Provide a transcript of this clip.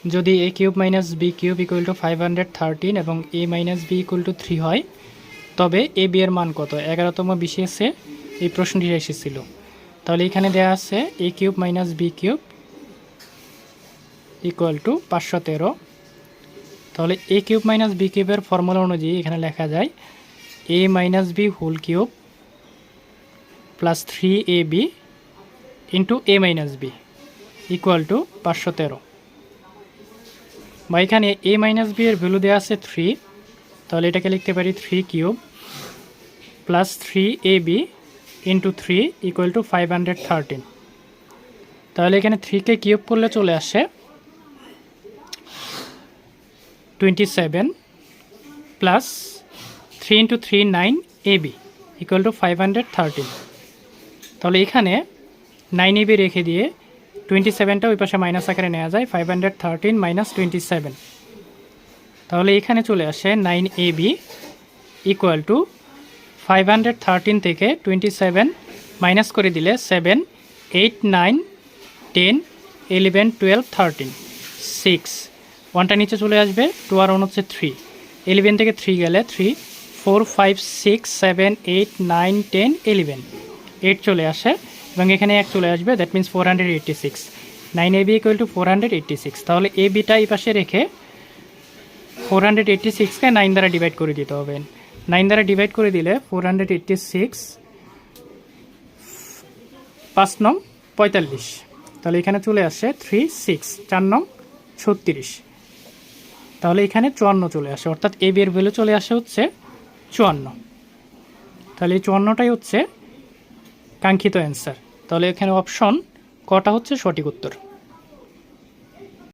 যদি a cube minus b cube equal to 513 এবং a minus b equal two 3 হয়, তবে a b এর মান কত? 11তম বিসিএসে এই প্রশ্নটি এসেছিল। তাহলে এখানে দেওয়া আছে a cube minus b cube equal to 513। তাহলে a কিউব মাইনাস b কিউবের ফর্মুলা অনুযায়ী এখানে লেখা যায় a minus b whole cube plus 3ab into a minus b equal to 513। বা এখানে a মাইনাস b এর ভ্যালু দেওয়া আছে 3, তাহলে এটাকে লিখতে পারি 3 cube plus 3ab into 3 equal to 513। তাহলে এখানে 3কে কিউব করলে চলে আসে 27 plus 3 into 3 9ab equal to 513। তাহলে এখানে 9ab রেখে দিয়ে 27টা ওই পাশে মাইনাস আকারে নেওয়া যায়, 513 মাইনাস 27। তাহলে এখানে চলে আসে 9ab ইকুয়াল টু 513 থেকে 27 মাইনাস করে দিলে 7 8 9 10 11 12 13 6, 1টা নিচে চলে আসবে, 2 আর 1 হচ্ছে 3, 11 থেকে 3 গেলে 3 4 5 6 7 8 9 10 11 8 চলে আসে এবং এখানে 1 চলে আসবে, that means 486। 9ab equal to 486। তাহলে a bটা এই পাশে রেখে 486কে 9 দ্বারা ডিভাইড করে দিতে হবে। 9 দ্বারা ডিভাইড করে দিলে 486 5 নং 45। তাহলে এখানে চলে আসে 3 6, 4 নং 36। তাহলে এখানে 54 চলে আসে, অর্থাৎ a b এর ভ্যালু চলে আসে হচ্ছে 54। তাহলে এই 54টাই হচ্ছে কাঙ্ক্ষিত অ্যান্সার। তাহলে এখানে অপশন কটা হচ্ছে সঠিক উত্তর।